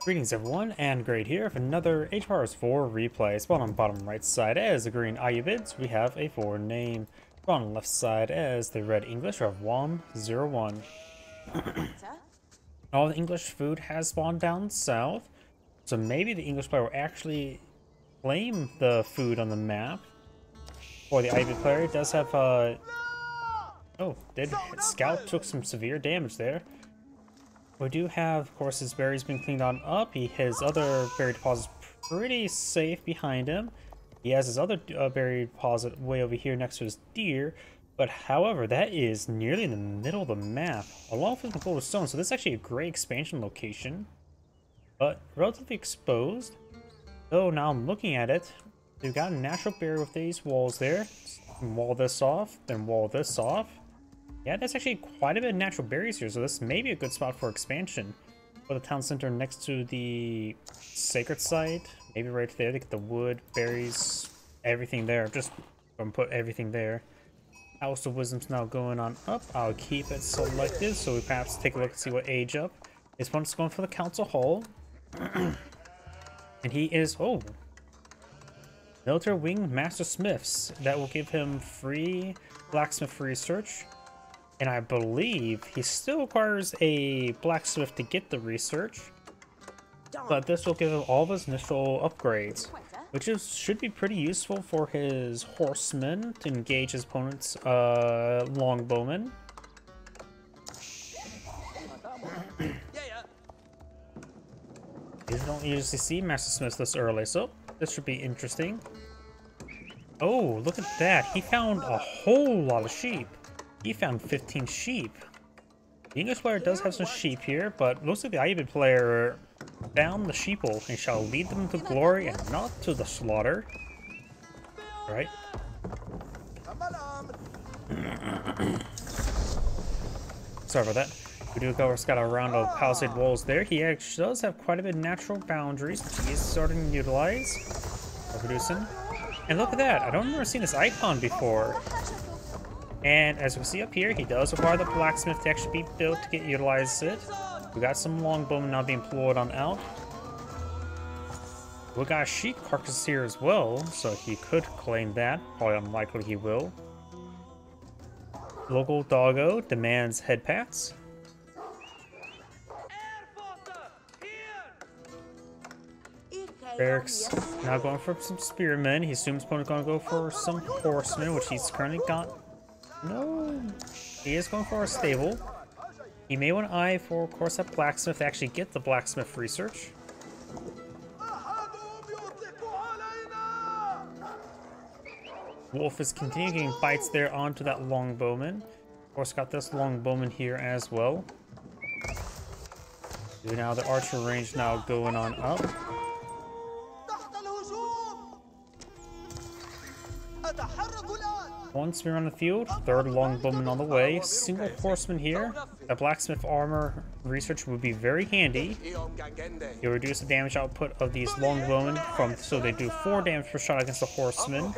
Greetings everyone, and Great here with another H-Powers 4 replay. Spawn on bottom right side as the green Ayyubids, we have a foreign name. Spawn on left side as the red English of Wam01. All the English food has spawned down south, so maybe the English player will actually claim the food on the map. Or the Ayyubid player does have oh, Scout took some severe damage there. We do have, of course, his berries been cleaned on up. His other berry deposit is pretty safe behind him. He has his other berry deposit way over here next to his deer. But however, that is nearly in the middle of the map, along with the gold stone. So this is actually a great expansion location, but relatively exposed. So now I'm looking at it. We've got a natural barrier with these walls there. Wall this off, then wall this off. Yeah, that's actually quite a bit of natural berries here, so this may be a good spot for expansion. Put the town center next to the sacred site, maybe right there to get the wood, berries, everything there. Just gonna put everything there. House of Wisdom's now going on up. I'll keep it selected, so we perhaps take a look and see what age up. This one's going for the council hall. And he is, oh, military wing master smiths. That will give him free blacksmith research. And I believe he still requires a blacksmith to get the research, but this will give him all of his initial upgrades, which should be pretty useful for his horsemen to engage his opponent's longbowmen. You don't usually see master smiths this early, so this should be interesting. Oh, look at that! He found a whole lot of sheep. He found 15 sheep. The English player does have some sheep here, but looks like the Ayyubid player found the sheeple and shall lead them to glory and not to the slaughter. Right? Sorry about that. We do go, got a round of palisade walls there. He actually does have quite a bit of natural boundaries, which he is starting to utilize. Producing. And look at that! I don't remember seeing this icon before. And as we see up here, he does require the blacksmith to actually be built to get utilized it. We got some longbowmen now being employed on out. We got a sheep carcass here as well, so he could claim that. Probably unlikely he will. Local doggo demands head pats. Barracks now going for some spearmen. He assumes opponent's going to go for some horsemen, which he's currently got. No, he is going for a stable. He may want to eye for, of course, that blacksmith to actually get the blacksmith research. Wolf is continuing getting bites there onto that longbowman. Of course, got this longbowman here as well. Now the archer range now going on up. One spear on the field, third longbowman on the way, single horseman here. The blacksmith armor research would be very handy. You'll reduce the damage output of these longbowmen from, so they do 4 damage per shot against the horseman,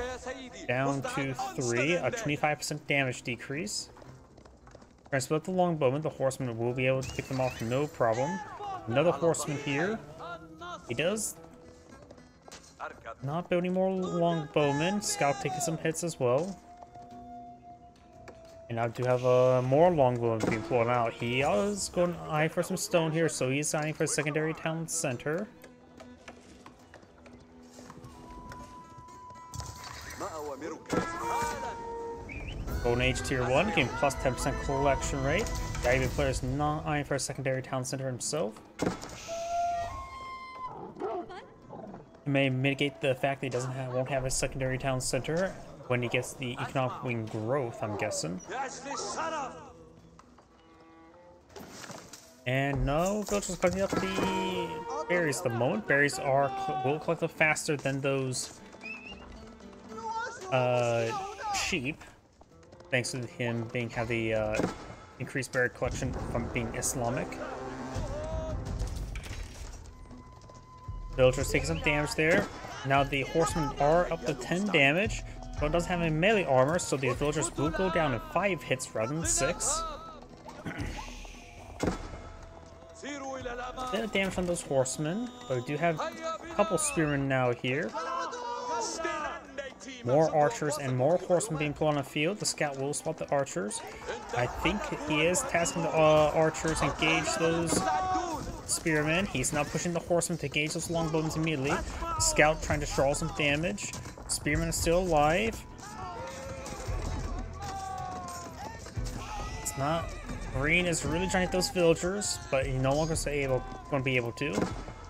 down to 3, a 25% damage decrease. Split the longbowmen, the horseman will be able to pick them off no problem. Another horseman here. He does not build any more longbowmen. Scout taking some hits as well. And I do have more longbowmen being pulled out. He is going to eye for some stone here, so he's signing for a secondary town center. Golden Age Tier 1, getting plus 10% collection rate. The Ayyubid player is not eyeing for a secondary town center himself. It may mitigate the fact that he won't have a secondary town center when he gets the economic wing growth, I'm guessing. And no, villagers collecting up the berries at the moment. Berries will collect up faster than those sheep, thanks to him have the increased berry collection from being Islamic. Villagers taking some damage there. Now the horsemen are up to 10 damage, but it doesn't have any melee armor, so the villagers will go down in 5 hits rather than 6. bit of damage on those horsemen, but we do have a couple spearmen now here. More archers and more horsemen being put on the field. The scout will spot the archers. I think he is tasking the archers to engage those spearmen. He's now pushing the horsemen to engage those longbowmen immediately. The scout trying to draw some damage. Spearman is still alive. It's not... Green is really trying to hit those villagers, but he's no longer going to be able to.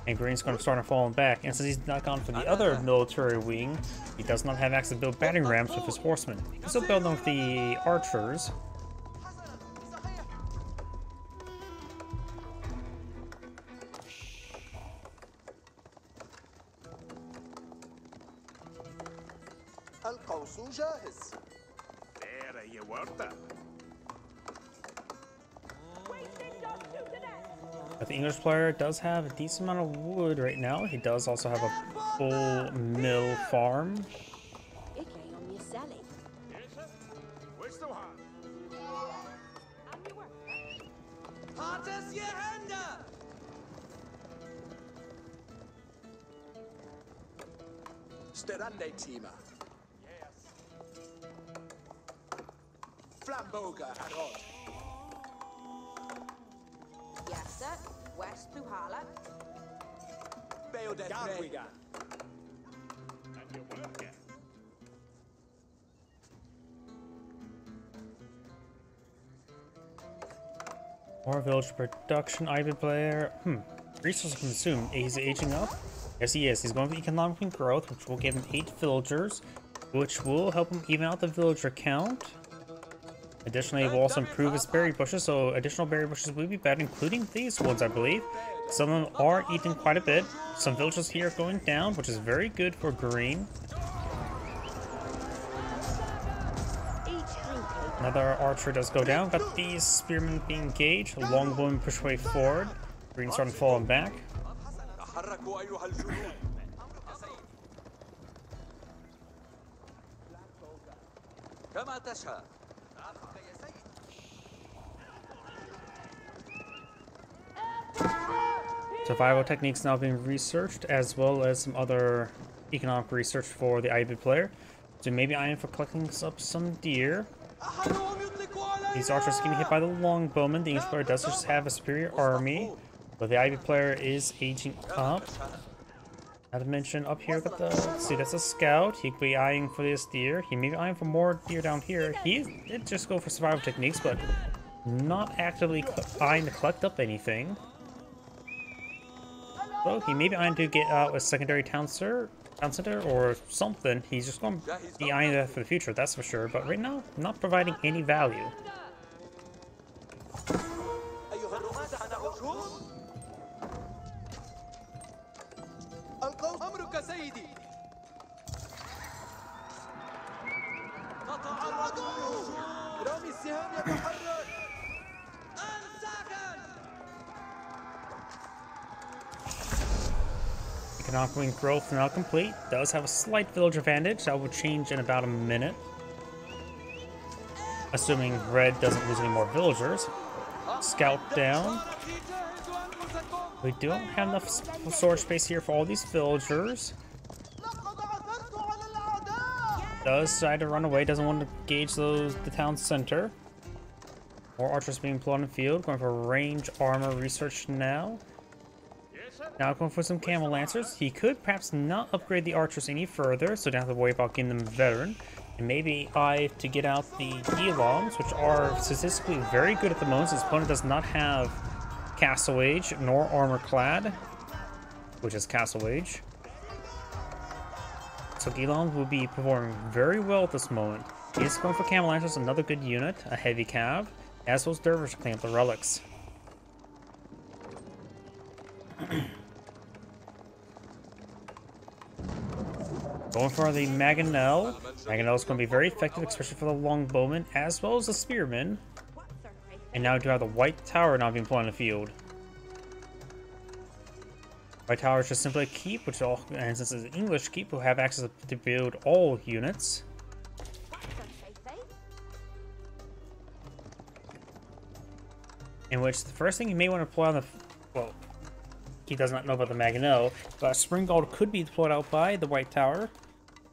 And Green's going to start falling back. And since he's not gone for the other military wing, he does not have access to build battering rams with his horsemen. He can still build them with the archers. But the English player does have a decent amount of wood right now. He does also have a full mill farm. More village production, Ayyubid player. Resources consumed. He's aging up. Yes, he is. He's going for economic growth, which will give him 8 villagers, which will help him even out the villager count. Additionally, it will also improve his berry bushes, so additional berry bushes will be better, including these ones, I believe. Some of them are eating quite a bit. Some villagers here are going down, which is very good for green. Another archer does go down. Got these spearmen being engaged. Longbowmen push way forward. Green starting falling back. Survival techniques now being researched, as well as some other economic research for the Ayyubid player. So maybe I am for collecting up some deer. These archers getting hit by the longbowmen. The English player does just have a superior army, but the Ayyubid player is aging up. Not to mention up here with the, let's see, that's a scout. He could be eyeing for this deer. He may be eyeing for more deer down here. He did just go for survival techniques, but not actively eyeing to collect up anything. So he may be eyeing to get out a secondary town center or something. He's just going to be eyeing that for the future, that's for sure. But right now, not providing any value. Economic growth now complete. Does have a slight village advantage. That will change in about a minute. Assuming red doesn't lose any more villagers. Scout down. We don't have enough storage space here for all these villagers. Does decide to run away. Doesn't want to engage the town center. More archers being put on the field. Going for range armor research now. Now going for some camel lancers. He could perhaps not upgrade the archers any further, so don't have to worry about getting them veteran. And maybe to get out the Eloms, which are statistically very good at the moment. His opponent does not have Castle Age nor Armor Clad, which is Castle Age. So Eloms will be performing very well at this moment. He is going for camel lancers, another good unit, a heavy cav, as well as dervish to clean up the relics. Going for the Mangonel. Mangonel is going to be very effective, especially for the longbowmen, as well as the spearmen. And now we do have the White Tower now being put on the field. White Tower is just simply a keep, which all, and since it's an English keep, will have access to build all units. In which the first thing you may want to pull on the, well, he does not know about the Mangonel. But Spring Gold could be deployed out by the White Tower,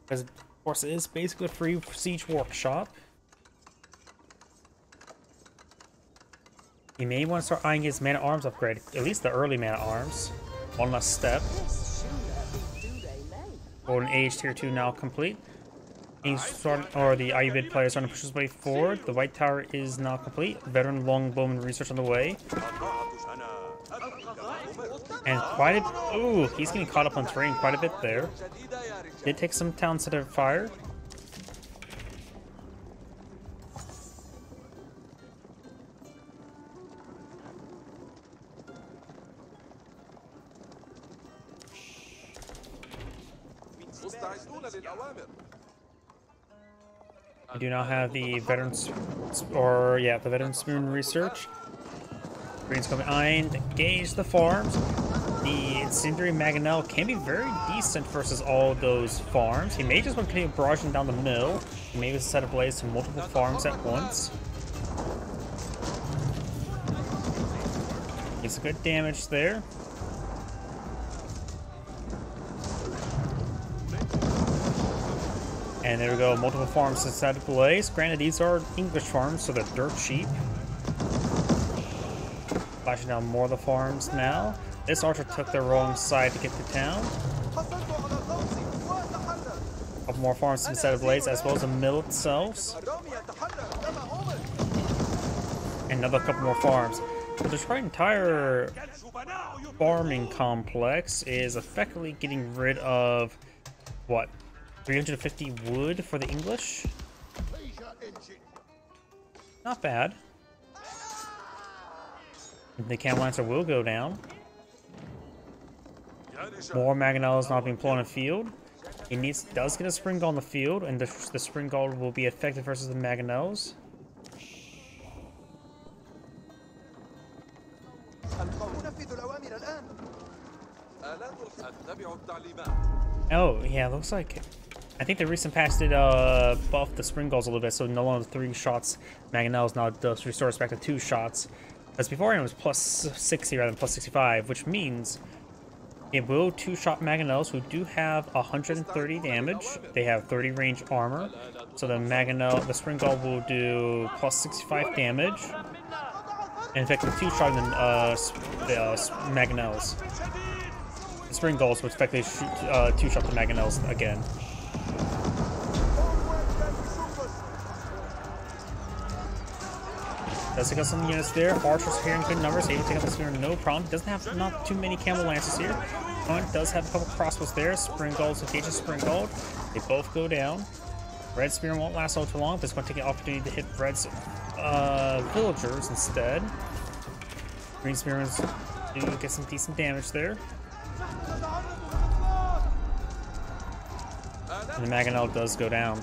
because of course it is basically a free siege workshop. He may want to start eyeing his man-at-arms upgrade, at least the early man-at-arms. One less step. Golden Age Tier 2 now complete. He's starting, or the Ayyubid player is starting to push his way forward. The White Tower is now complete. Veteran longbowman research on the way. And quite a... Ooh, he's getting caught up on terrain quite a bit there. Did take some town center fire. We do now have the veterans, or yeah, the veteran spoon research. Green's coming behind, engage the farms. The incendiary Mangonel can be very decent versus all those farms. He may just want to continue barraging down the mill. He may just set ablaze to multiple farms at once. Gets a good damage there. And there we go, multiple farms to set ablaze. Granted, these are English farms, so they're dirt cheap. Flashing down more of the farms now. This archer took the wrong side to get to town. A couple more farms to set ablaze, as well as the mill itself. And another couple more farms. But this entire farming complex is effectively getting rid of, what, 350 wood for the English? Not bad. The Camel Lancer will go down. More Mangonels not being put on the field. He does get a Spring Gold on the field, and the Spring Gold will be effective versus the Mangonels. Oh, yeah, looks like... I think the recent patch did buff the Spring Golds a little bit, so no longer 3 shots. Mangonels now does restore us back to 2 shots. As before, it was plus 60 rather than plus 65, which means it will 2-shot Mangonels who do have 130 damage. They have 30 range armor, so the Spring Gold will do plus 65 damage. And in fact, the 2-shot the Mangonels. The Spring Golds would effectively 2-shot the Mangonels again. Does take out some units there. Archers here in good numbers, able to take out the spear no problem. Doesn't have not too many Camel Lancers here. Opponent does have a couple crossbows there. Spring Golds engages Spring Gold. They both go down. Red Spear won't last all too long, but it's going to take an opportunity to hit Red's villagers instead. Green Spearmen do get some decent damage there. And the Mangonel does go down.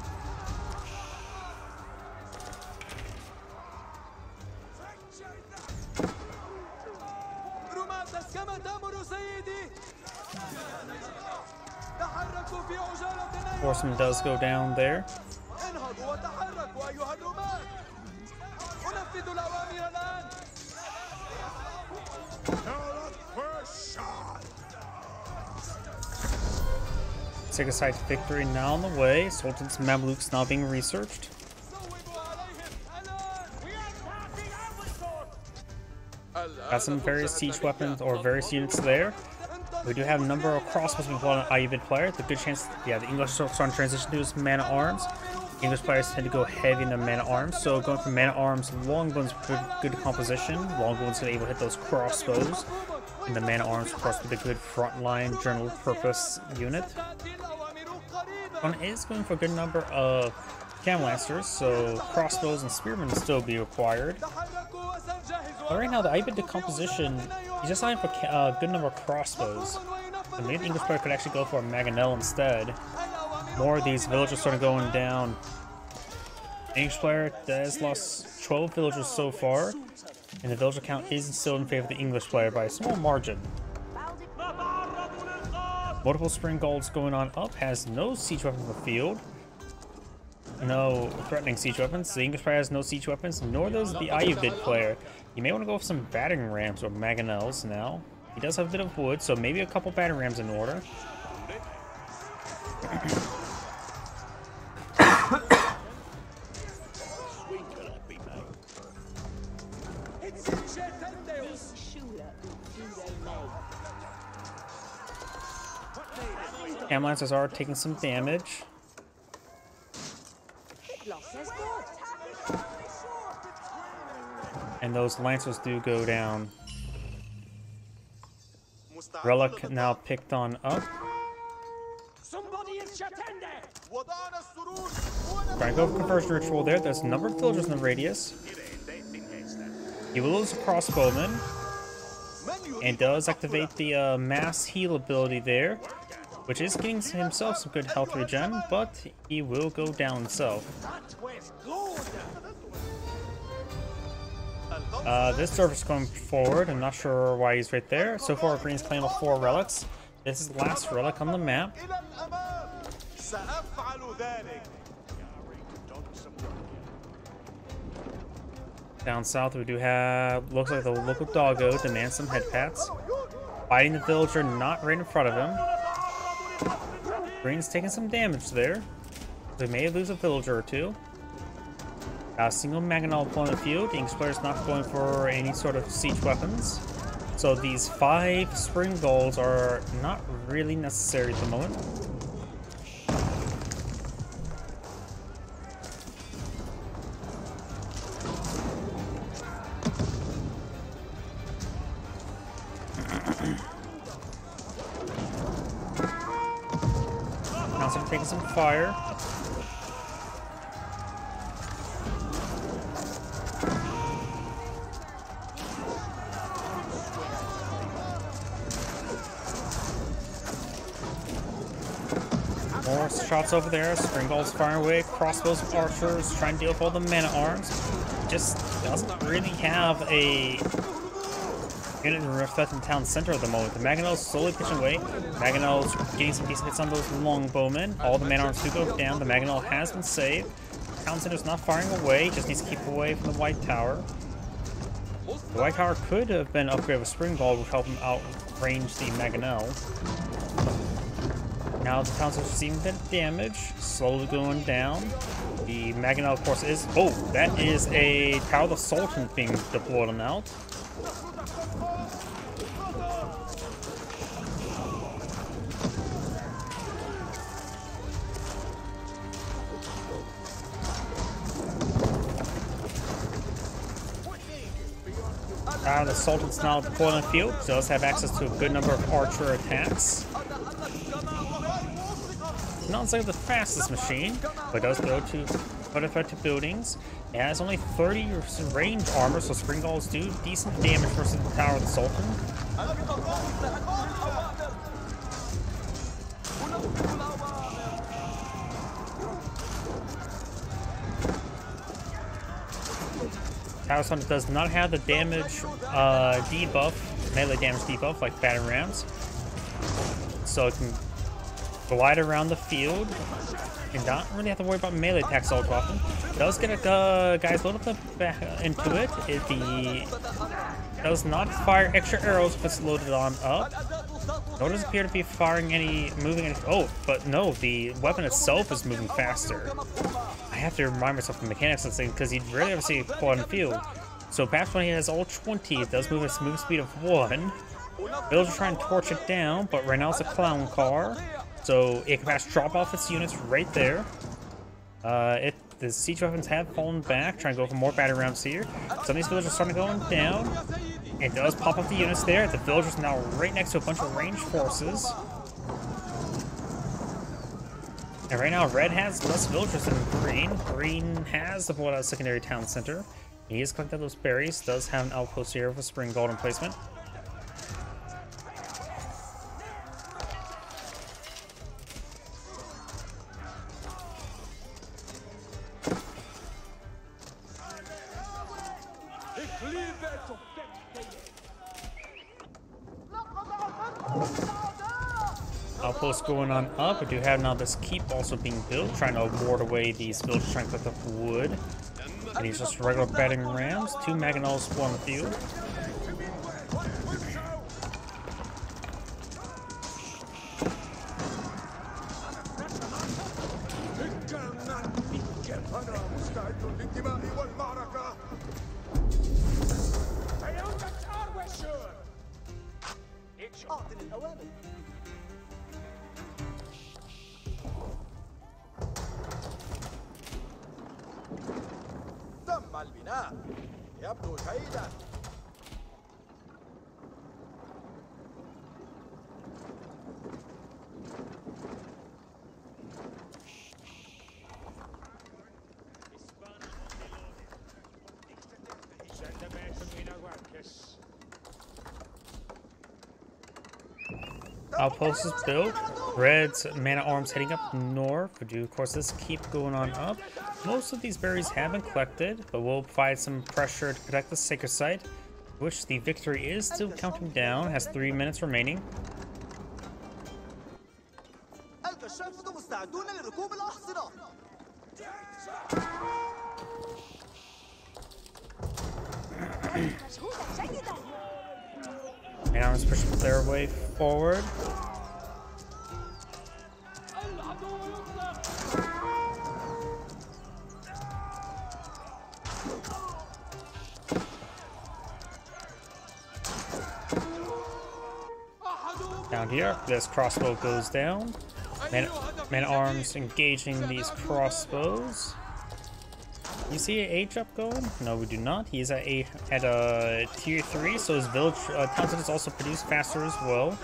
Horseman does go down there. Take a sight to victory now on the way. Sultan's Mamluks now being researched. Got some various siege weapons or various units there. We do have a number of crossbows being put on an Ayyubid player. The good chance, yeah, the English are starting to transition to his man-at-arms. English players tend to go heavy in the man-at-arms, so going from man-at-arms, longbow's good composition. Longbow's going to be able to hit those crossbows. And the man-at-arms, of course, with a good frontline general purpose unit. One is going for a good number of Camel Lancers, so crossbows and spearmen will still be required. But right now, the Ayyubid decomposition, he's just eyeing for a good number of crossbows. And maybe the English player could actually go for a Mangonel instead. More of these villagers starting going down. The English player has lost 12 villagers so far, and the villager count is still in favor of the English player by a small margin. Multiple Spring Golds going on up, has no siege weapons in the field. No threatening siege weapons. The English player has no siege weapons, nor does the Ayyubid player. You may want to go with some battering rams or Mangonels now. He does have a bit of wood, so maybe a couple battering rams in order. Cam Lancers are taking some damage. And those Lancers do go down. Relic now picked on up. Trying to go for conversion ritual there. There's a number of villagers in the radius. He will lose a crossbowman. And does activate the mass heal ability there, which is getting himself some good health regen, but he will go down himself. This server's going forward. I'm not sure why he's right there. So far, Green's claimed 4 relics. This is the last relic on the map. Down south, we do have, looks like the local doggo demands some head pats. Fighting the villager not right in front of him. Green's taking some damage there. They may lose a villager or two. A single Mangonel on the field. The English player's not going for any sort of siege weapons. So these 5 spring goals are not really necessary at the moment. Now taking some fire. More shots over there. Springald's firing away. Crossbows, archers, trying to deal with all the man-at-arms. Just doesn't really have a unit effect in town center at the moment. The Mangonel's slowly pitching away. Mangonel's getting some decent hits on those longbowmen. All the man-at-arms do go down. The Mangonel has been saved. Town center's not firing away. Just needs to keep away from the White Tower. The White Tower could have been upgraded with Springald, which help him outrange the Mangonel. Now the town center's receiving that damage, slowly going down. The Mangonel, of course, is... Oh, that is a Tower of the Sultan being deployed on out. The Sultan's now deployed on the field, does have access to a good number of archer attacks. Not exactly the fastest machine, but does go to quite effective buildings. It has only 30 range armor, so Springballs do decent damage versus the Tower of the Sultan. Tower Sultan does not have the damage debuff, melee damage debuff like battering rams, so it can glide around the field and not really have to worry about melee attacks all too often. It does get guys load up into it. It does not fire extra arrows if it's loaded on up. Nor does it appear to be firing moving any. Oh, but no, the weapon itself is moving faster. I have to remind myself the mechanics of this thing because you'd rarely ever see it quad in the field. So perhaps when he has all 20, it does move at a moving speed of 1. Villagers try and torch it down, but right now it's a clown car. So it can perhaps drop off its units right there. The siege weapons have fallen back, trying to go for more battering rams here. Some of these villagers are starting going down. It does pop up the units there. The villagers now right next to a bunch of ranged forces. And right now, red has less villagers than green. Green has the pulled out secondary town center. He is collecting those berries. Does have an outpost here with a spring golden placement. Outpost going on up. We do have now this keep also being built, trying to ward away these villagers trying to collect up wood. And these just regular battering rams. 2 Mangonels on the field. أنا مستعد للدماء والمعركة. أعطني الأوامر. تم البناء. يبدو جيدا. Outpost is built. Red's man-at-arms heading up north. We do, of course, this keep going on up. Most of these berries have been collected, but we'll provide some pressure to protect the sacred site, which the victory is still counting down. Has 3 minutes remaining. Man-at-arms pushing their way forward. Down here, this crossbow goes down. Man-at-arms engaging these crossbows. You see an age up going? No, we do not. He's at a tier 3, so his village townsend is also produced faster as well.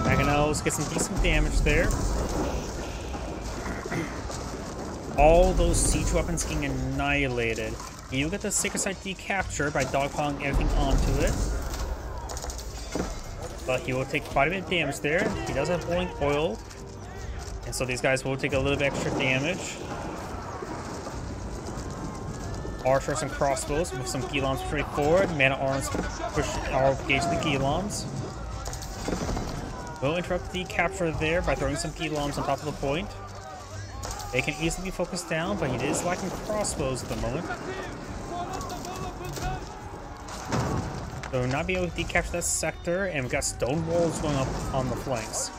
Maganels get some decent damage there. All those siege weapons getting annihilated. You get the sacred site decaptured by dogpiling everything onto it. But he will take quite a bit of damage there. He does have boiling oil, and so these guys will take a little bit extra damage. Archers and crossbows with some Gilons straight forward. Man-at-arms push or engage the Gilons. We'll interrupt the capture there by throwing some Gilons on top of the point. They can easily be focused down, but he is lacking crossbows at the moment. So we'll not be able to decapture that sector, and we've got stone walls going up on the flanks.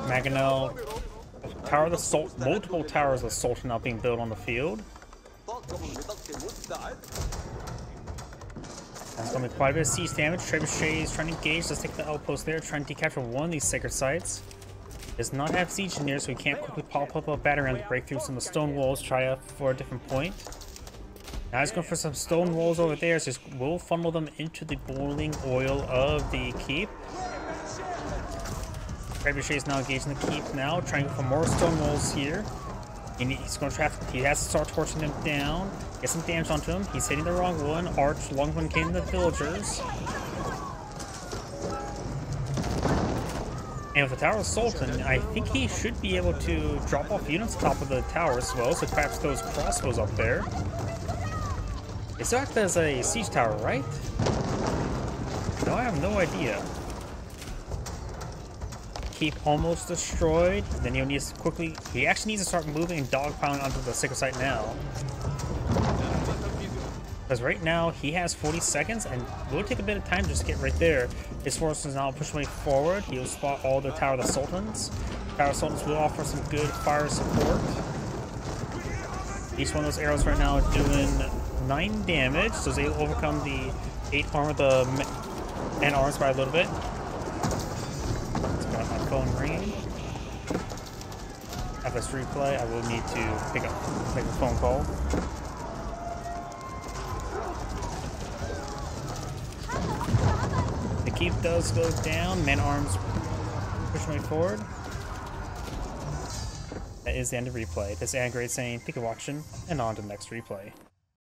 Maganel, Tower of the Salt, multiple towers of Sultan now being built on the field. That's going to be quite a bit of siege damage. Trebuchet is trying to engage. Let's take the outpost there, trying to decapture one of these sacred sites. Does not have siege engineers, so we can't quickly pop up a battery round to break through some of the stone walls, try out for a different point. Now he's going for some stone walls over there, so we'll funnel them into the boiling oil of the keep. Trebuchet is now engaging the keep now, trying for more stone walls here. He's going to trap. He has to start torching them down. Get some damage onto him. He's hitting the wrong one. Arch, long one came to the villagers. And with the Tower of Sultan, I think he should be able to drop off units on top of the tower as well, so perhaps those crossbows up there. It still acts as a siege tower, right? No, I have no idea. Keep almost destroyed. Then he'll need to quickly. He actually needs to start moving and dogpiling onto the sacred site now. Because right now he has 40 seconds, and it will take a bit of time just to get right there. His forces now push way forward. He'll spot all the Tower of the Sultans. Tower of Sultans will offer some good fire support. Each one of those arrows right now doing 9 damage, so they will overcome the 8 armor, the man-at-arms by a little bit. Phone ringing. After this replay, I will need to make a phone call. The keep does go down. Man-at-arms push me forward. That is the end of replay. This is Angrade saying thank you for watching, and on to the next replay.